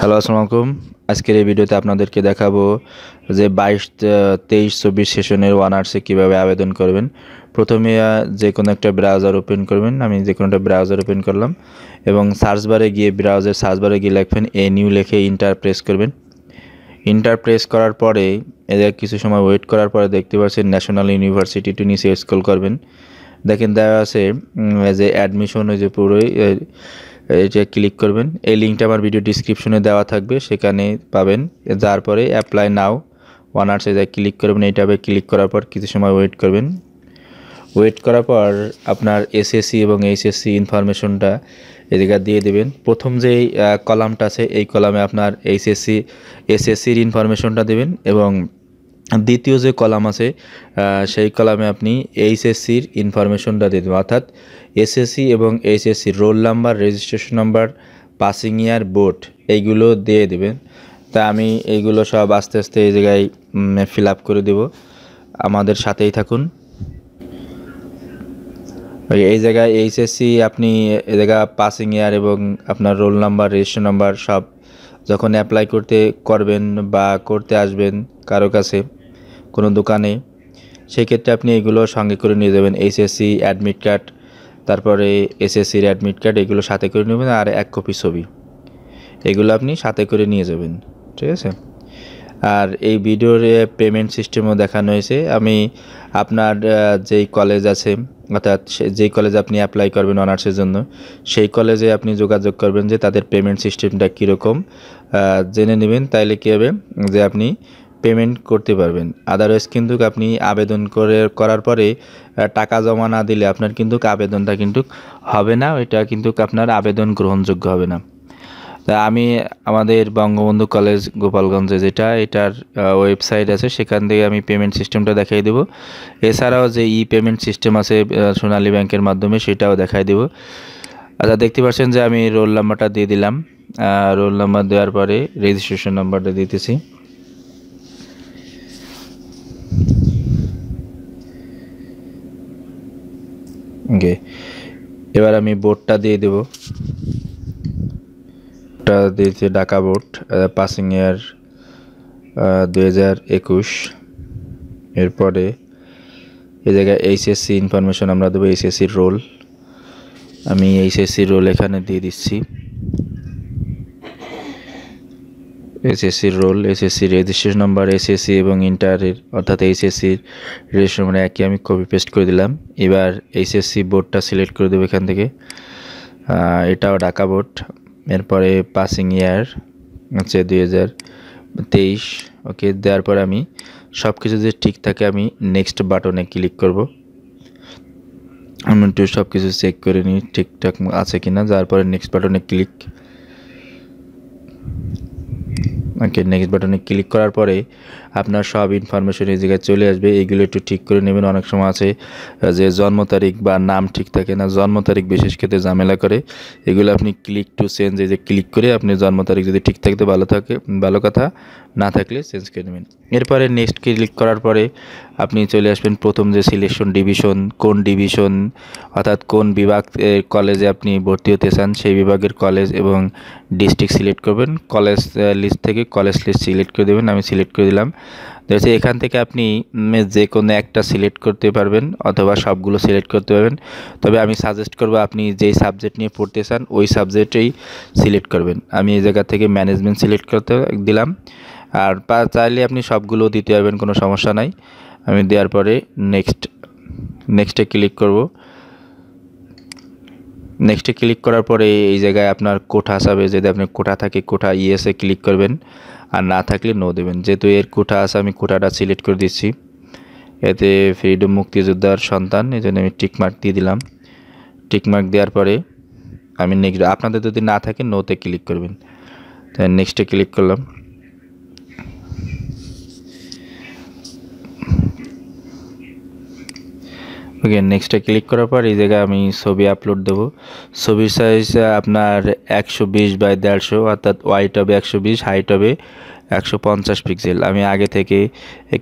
Hello, আসসালামু আলাইকুম। আজকের এই ভিডিওতে আপনাদেরকে দেখাবো যে 22, 23, 24 সেশনের অনার্সে কীভাবে আবেদন করবেন। প্রথমে যে কোনো একটা ব্রাউজার ওপেন করবেন। আমি যে কোনো একটা ব্রাউজার ওপেন করলাম এবং সার্চ বারে গিয়ে লিখবেন নিউ লিখে ইন্টার প্রেস করবেন। ইন্টার প্রেস করার পরে এদের কিছু সময় ওয়েট করার পরে দেখতে পাচ্ছেন ন্যাশনাল ইউনিভার্সিটি টু নিচে স্ক্রল করবেন। দেখেন দেওয়া আছে যে অ্যাডমিশন ওই যে পুরোই এটা ক্লিক করবেন। এই লিঙ্কটা আমার ভিডিও ডিসক্রিপশনে দেওয়া থাকবে, সেখানে পাবেন। যার পরে অ্যাপ্লাই নাও অনার্সে যা ক্লিক করবেন। এই ট্যাবে ক্লিক করার পর কিছু সময় ওয়েট করবেন। ওয়েট করার পর আপনার এসএসসি এবং এইচএসসি ইনফরমেশনটা এদিকে দিয়ে দেবেন। প্রথম যে কলামটা আছে এই কলামে আপনার এসএসসির ইনফরমেশনটা দেবেন এবং দ্বিতীয় যে কলাম আছে সেই কলামে আপনি এইচএসসির ইনফরমেশনটা দিয়ে দেবেন, অর্থাৎ এসএসসি এবং এইচএসসির roll number, registration number, passing year, board এইগুলো দিয়ে দেবেন। তা আমি এইগুলো সব আস্তে আস্তে এই জায়গায় ফিল আপ করে দেব। আমাদের সাথেই থাকুন। এই জায়গায় এইচএসসি আপনি এই জায়গা পাসিং ইয়ার এবং আপনার রোল নাম্বার, রেজিস্ট্রেশন নাম্বার সব যখন অ্যাপ্লাই করবেন বা করতে আসবেন কারো কাছে কোনো দোকানে, সেই ক্ষেত্রে আপনি এগুলো সঙ্গে করে নিয়ে যাবেন। এইচএসসি অ্যাডমিট কার্ড, তারপরে এসএসসির অ্যাডমিট কার্ড, এগুলো সাথে করে নেবেন আর 1 কপি ছবি, এগুলো আপনি সাথে করে নিয়ে যাবেন। ঠিক আছে। আর এই ভিডিওর পেমেন্ট সিস্টেমও দেখানো হয়েছে। আমি আপনার যেই কলেজ আছে, অর্থাৎ যেই কলেজে আপনি অ্যাপ্লাই করবেন অনার্সের জন্য, সেই কলেজে আপনি যোগাযোগ করবেন যে তাদের পেমেন্ট সিস্টেমটা কীরকম জেনে নেবেন। তাইলে কী হবে যে আপনি পেমেন্ট করতে পারবেন। আদারওয়াইজ কিন্তু আপনি আবেদন করার পরে টাকা জমা না দিলে আপনার কিন্তু আবেদনটা কিন্তু হবে না, ওইটা কিন্তু আপনার আবেদন গ্রহণযোগ্য হবে না। তা আমি আমাদের বঙ্গবন্ধু কলেজ গোপালগঞ্জে এটার ওয়েবসাইট আছে, সেখান থেকে আমি পেমেন্ট সিস্টেমটা দেখাই দেবো। এছাড়াও যে পেমেন্ট সিস্টেম আছে সোনালী ব্যাংকের মাধ্যমে, সেটাও দেখাই দেবো। আচ্ছা, দেখতে পাচ্ছেন যে আমি রোল নাম্বারটা দিয়ে দিলাম। রোল নাম্বার দেওয়ার পরে রেজিস্ট্রেশন নাম্বারটা দিতেছি। ওকে, এবার আমি বোর্ডটা দিয়ে দেব। দিয়েছে ঢাকা বোর্ড, পাসিং ইয়ার 2021। এরপরে এই জায়গায় এইচএসসি ইনফরমেশন আমরা দেবো, এইচএসসির রোল। আমি এইচএসসির রোল এখানে দিয়ে দিচ্ছি। এসএসসির রোল, এসএসসির রেজিস্ট্রেশন নাম্বার, এসএসসি এবং ইন্টারের অর্থাৎ এইচএসসির রেজিস্ট্রেশন নাম্বার একই আমি কপি পেস্ট করে দিলাম। এবার এইচএসসি বোর্ডটা সিলেক্ট করে দেবো এখান থেকে। এটাও ঢাকা বোর্ড। এরপরে পাসিং ইয়ার হচ্ছে 2023। ওকে, দেওয়ার পর আমি সব কিছু যদি ঠিক থাকে আমি নেক্সট বাটনে ক্লিক করব। আমি একটু সব কিছু চেক করে নিই ঠিকঠাক আছে কিনা। যার পরে নেক্সট বাটনে ক্লিক। ওকে, নেক্সট বাটনে ক্লিক করার পরে আপনার সব ইনফরমেশন এই জায়গায় চলে আসবে। এইগুলো একটু ঠিক করে নেবেন। অনেক সময় আছে যে জন্ম তারিখ বা নাম ঠিক থাকে না, জন্ম তারিখ বিশেষ ক্ষেত্রে ঝামেলা করে। এগুলো আপনি ক্লিক টু চেঞ্জ এই যে ক্লিক করে আপনি জন্ম তারিখ যদি ঠিক থাকতে ভালো কথা, না থাকলে চেঞ্জ করে নেবেন। এরপরে নেক্সট ক্লিক করার পরে আপনি চলে আসবেন প্রথম যে সিলেকশন ডিভিশন, কোন ডিভিশন অর্থাৎ কোন বিভাগ কলেজে আপনি ভর্তি হতে চান সেই বিভাগের কলেজ এবং ডিস্ট্রিক্ট সিলেক্ট করবেন। কলেজ লিস্ট থেকে কলেজ লিস্ট সিলেক্ট করে দেবেন। আমি সিলেক্ট করে দিলাম। দেখছি এখান থেকে আপনি যে কোনো একটা সিলেক্ট করতে পারবেন অথবা সবগুলো সিলেক্ট করতে পারবেন। তবে আমি সাজেস্ট করব আপনি যেই সাবজেক্ট নিয়ে পড়তে চান ওই সাবজেক্টেই সিলেক্ট করবেন। আমি এই জায়গা থেকে ম্যানেজমেন্ট সিলেক্ট করতে দিলাম। আর চাইলে আপনি সবগুলো দিতে পারবেন, কোনো সমস্যা নাই। আমি দেওয়ার পরে নেক্সটে ক্লিক করব। নেক্সটে ক্লিক করার পরে এই জায়গায় আপনার কোঠা আসবে। যদি আপনার কোঠা থাকে কোঠা ইয়েসে ক্লিক করবেন, আর না থাকলে নো দেবেন। যেহেতু এর কোঠা আছে আমি কোঠাটা সিলেক্ট করে দিচ্ছি। এতে ফ্রিডম মুক্তিযোদ্ধার সন্তান, এই জন্য আমি টিকমার্ক দিয়ে দিলাম। টিকমার্ক দেওয়ার পরে আমি নেক্সট, আপনাদের যদি না থাকে নোতে ক্লিক করবেন। তাই নেক্সটে ক্লিক করলাম। ওকে, নেক্সটে ক্লিক করার পর এই জায়গায় আমি ছবি আপলোড দেবো। ছবির সাইজ আপনার 120x150, অর্থাৎ ওয়াইট হবে 120, হাইট হবে 150 পিক্সেল। আমি আগে থেকে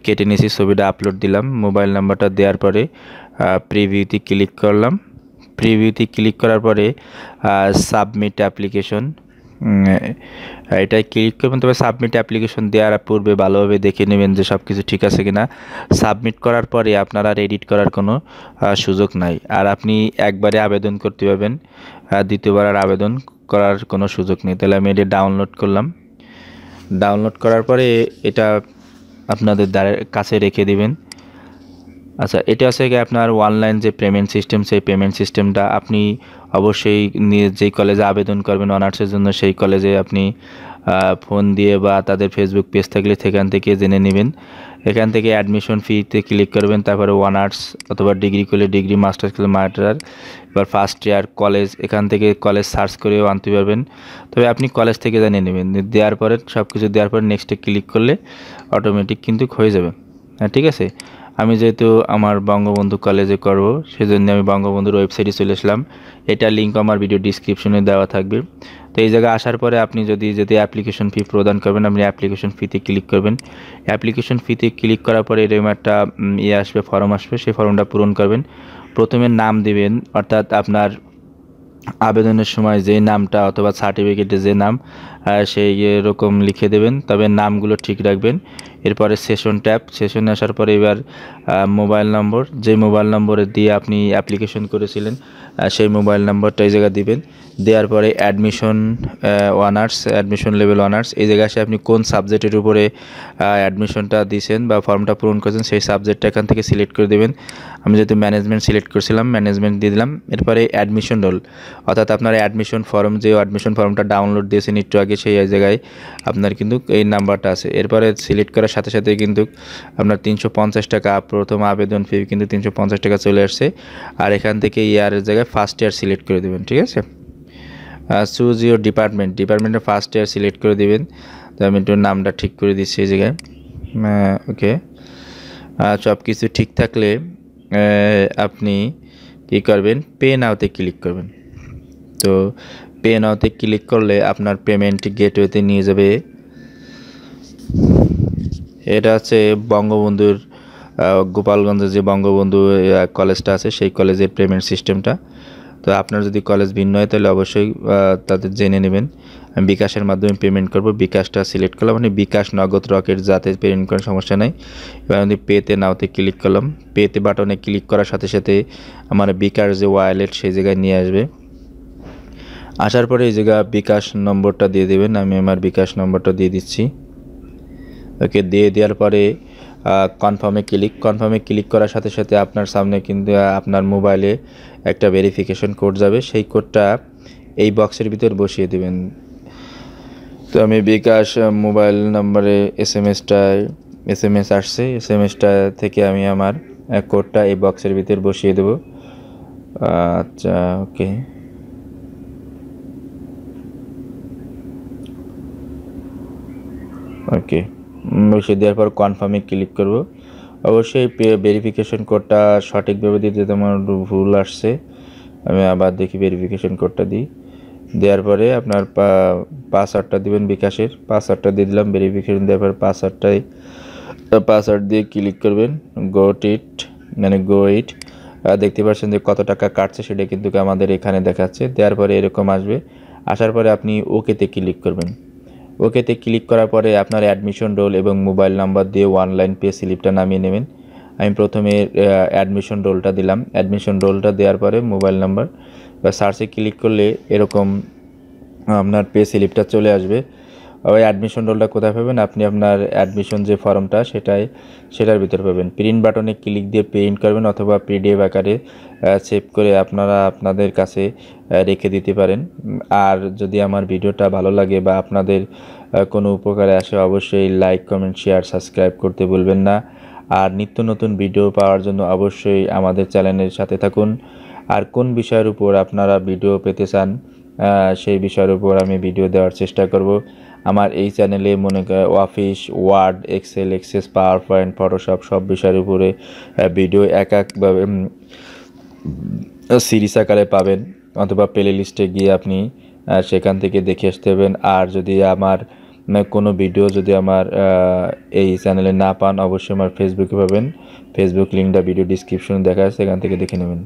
কেটে নিয়েছি, ছবিটা আপলোড দিলাম। মোবাইল নাম্বারটা দেওয়ার পরে প্রিভিউতে ক্লিক করলাম। প্রিভিউতে ক্লিক করার পরে সাবমিট অ্যাপ্লিকেশন, এটাই ক্লিক করবেন। তবে সাবমিট অ্যাপ্লিকেশন দেওয়ার পূর্বে ভালোভাবে দেখে নেবেন যে সব কিছু ঠিক আছে কিনা। সাবমিট করার পরে আপনার আর এডিট করার কোনো সুযোগ নাই। আর আপনি একবারে আবেদন করতে পারবেন, দ্বিতীয়বার আর আবেদন করার কোনো সুযোগ নেই। তাহলে আমি এটা ডাউনলোড করলাম। ডাউনলোড করার পরে এটা আপনাদের কাছে রেখে দিবেন। আচ্ছা, এটা হচ্ছে কি আপনার অনলাইন যে পেমেন্ট সিস্টেম, সেই পেমেন্ট সিস্টেমটা আপনি অবশ্যই যেই কলেজে আবেদন করবেন অনার্সের জন্য, সেই কলেজে আপনি ফোন দিয়ে বা তাদের ফেসবুক পেজ থাকলে সেখান থেকে জেনে নেবেন। এখান থেকে অ্যাডমিশন ফিতে ক্লিক করবেন, তারপরে অনার্স অথবা ডিগ্রি করলে ডিগ্রি, মাস্টার্স করলে মাস্টার, এবার ফার্স্ট ইয়ার কলেজ, এখান থেকে কলেজ সার্চ করেও আনতে পারবেন। তবে আপনি কলেজ থেকে জানিয়ে নেবেন। দেওয়ার পরে সব কিছু দেওয়ার পরে নেক্সটে ক্লিক করলে অটোমেটিক কিন্তু হয়ে যাবে। হ্যাঁ, ঠিক আছে। আমি যেহেতু আমার বঙ্গবন্ধু কলেজে করব, সেজন্য আমি বঙ্গবন্ধুর ওয়েবসাইটে চলে আসলাম। এটার লিঙ্ক আমার ভিডিও ডিসক্রিপশনে দেওয়া থাকবে। তো এই জায়গায় আসার পরে আপনি যদি অ্যাপ্লিকেশন ফি প্রদান করবেন, আপনি অ্যাপ্লিকেশন ফিতে ক্লিক করবেন। অ্যাপ্লিকেশন ফিতে ক্লিক করার পরে এরকম একটা আসবে, ফর্ম আসবে, সেই ফর্মটা পূরণ করবেন। প্রথমে নাম দিবেন, অর্থাৎ আপনার আবেদনের সময় যে নামটা অথবা সার্টিফিকেটে যে নাম, সেই এরকম লিখে দেবেন। তবে নামগুলো ঠিক রাখবেন। এরপরে সেশন ট্যাব, সেশনে আসার পরে এবার মোবাইল নম্বর, যে মোবাইল নম্বরে দিয়ে আপনি অ্যাপ্লিকেশন করেছিলেন সেই মোবাইল নম্বরটা এই জায়গায় দিবেন। দেওয়ার পরে admission honours, admission level honours, এই জায়গায় এসে আপনি কোন সাবজেক্টের উপরে অ্যাডমিশনটা দিয়েছেন বা ফর্মটা পূরণ করেছেন সেই সাবজেক্টটা এখান থেকে সিলেক্ট করে দেবেন। আমি যেহেতু ম্যানেজমেন্ট সিলেক্ট করেছিলাম, ম্যানেজমেন্ট দিয়ে দিলাম। এরপরে অ্যাডমিশন রোল, অর্থাৎ আপনার অ্যাডমিশন ফর্ম, যে অ্যাডমিশন ফর্মটা ডাউনলোড দিয়েছেন একটু আগে, সেই জায়গায় আপনার কিন্তু এই নাম্বারটা আছে। এরপরে সিলেক্ট করার সাথে সাথে কিন্তু আপনার 350 টাকা প্রথম আবেদন ফি, কিন্তু 350 টাকা চলে আসছে। আর এখান থেকে ইয়ারের জায়গায় ফার্স্ট ইয়ার সিলেক্ট করে দেবেন, ঠিক আছে। চুজ ইউর ডিপার্টমেন্ট, ডিপার্টমেন্টের ফার্স্ট ইয়ার সিলেক্ট করে দেবেন। তো আমি একটু নামটা ঠিক করে দিচ্ছি এই জায়গায়। ওকে, সব কিছু ঠিক থাকলে আপনি কী করবেন, পে নাওতে ক্লিক করবেন। তো পে নাওতে ক্লিক করলে আপনার পেমেন্ট গেটওয়েতে নিয়ে যাবে। এটা হচ্ছে বঙ্গবন্ধুর গোপালগঞ্জে যে বঙ্গবন্ধু কলেজটা আছে, সেই কলেজের পেমেন্ট সিস্টেমটা। তো আপনার যদি কলেজ ভিন্ন হয় তাহলে অবশ্যই তাদের জেনে নেবেন। আমি বিকাশের মাধ্যমে পেমেন্ট করব, বিকাশটা সিলেক্ট করলাম। মানে বিকাশ, নগদ, রকেট যাতে পেমেন্ট করার সমস্যা নাই। এবার আমি পেতে নাওতে ক্লিক করলাম। পেতে বাটনে ক্লিক করার সাথে সাথে আমার বিকাশ যে ওয়ালেট সেই জায়গায় নিয়ে আসবে। আসার পরে এই জায়গায় বিকাশ নম্বরটা দিয়ে দেবেন। আমি আমার বিকাশ নম্বরটা দিয়ে দিচ্ছি। ওকে, দিয়ে দেওয়ার পরে কনফার্মে ক্লিক করার সাথে সাথে আপনার সামনে কিন্তু আপনার মোবাইলে একটা ভেরিফিকেশন কোড যাবে। সেই কোডটা এই বক্সের ভিতর বসিয়ে দেবেন। তো আমি বিকাশ মোবাইল নম্বরে এসএমএস আসছে, এসএমএসটা থেকে আমি আমার কোডটা এই বক্সের ভিতর বসিয়ে দেব। আচ্ছা, ওকে, ওকে, বসিয়ে দেওয়ার পর কনফার্মে ক্লিক করব। অবশ্যই ভেরিফিকেশন কোডটা সঠিকভাবে দিতে আমার ভুল আসছে। আমি আবার দেখি ভেরিফিকেশন কোডটা দিই। দেওয়ার পরে আপনার পাসওয়ার্ডটা দিবেন, বিকাশের পাসওয়ার্ডটা দিয়ে দিলাম। ভেরিফিকেশন দেওয়ার পর পাসওয়ার্ড দিয়ে ক্লিক করবেন। গো ইট দেখতে পাচ্ছেন যে কত টাকা কাটছে সেটা কিন্তু আমাদের এখানে দেখাচ্ছে। দেওয়ার পরে এরকম আসবে। আসার পরে আপনি ওকেতে ক্লিক করবেন। ওকেতে ক্লিক করার পরে আপনার অ্যাডমিশন রোল এবং মোবাইল নাম্বার দিয়ে অনলাইন পে স্লিপটা নামিয়ে নেবেন। আমি প্রথমে অ্যাডমিশন রোলটা দিলাম। অ্যাডমিশন রোলটা দেওয়ার পরে মোবাইল নাম্বার বা সার্চে ক্লিক করলে এরকম আপনার পে স্লিপটা চলে আসবে। ওই অ্যাডমিশন রোলটা কোথায় পাবেন, আপনি আপনার অ্যাডমিশন যে ফর্মটা সেটার ভিতর পাবেন। প্রিন্ট বাটনে ক্লিক দিয়ে প্রিন্ট করবেন অথবা পিডিএফ আকারে সেভ করে আপনারা আপনাদের কাছে রেখে দিতে পারেন। আর যদি আমার ভিডিওটা ভালো লাগে বা আপনাদের কোনো উপকারে আসে, অবশ্যই লাইক, কমেন্ট, শেয়ার, সাবস্ক্রাইব করতে ভুলবেন না। আর নিত্য নতুন ভিডিও পাওয়ার জন্য অবশ্যই আমাদের চ্যানেলের সাথে থাকুন। আর কোন বিষয়ের উপর আপনারা ভিডিও পেতে চান সেই বিষয়ের উপর আমি ভিডিও দেওয়ার চেষ্টা করব। আমার এই চ্যানেলে মনে Office, Word, Excel, PowerPoint, Photoshop সব বিষয়ের উপরে ভিডিও একভাবে সিরিজ আকারে পাবেন, অথবা প্লে লিস্টে গিয়ে আপনি সেখান থেকে দেখে আসতে পারবেন। আর যদি আমার কোনো ভিডিও যদি আমার এই চ্যানেলে না পান, অবশ্যই আমার ফেসবুকে পাবেন। ফেসবুক লিঙ্কটা ভিডিও ডিসক্রিপশনে দেখা আছে, সেখান থেকে দেখে নেবেন।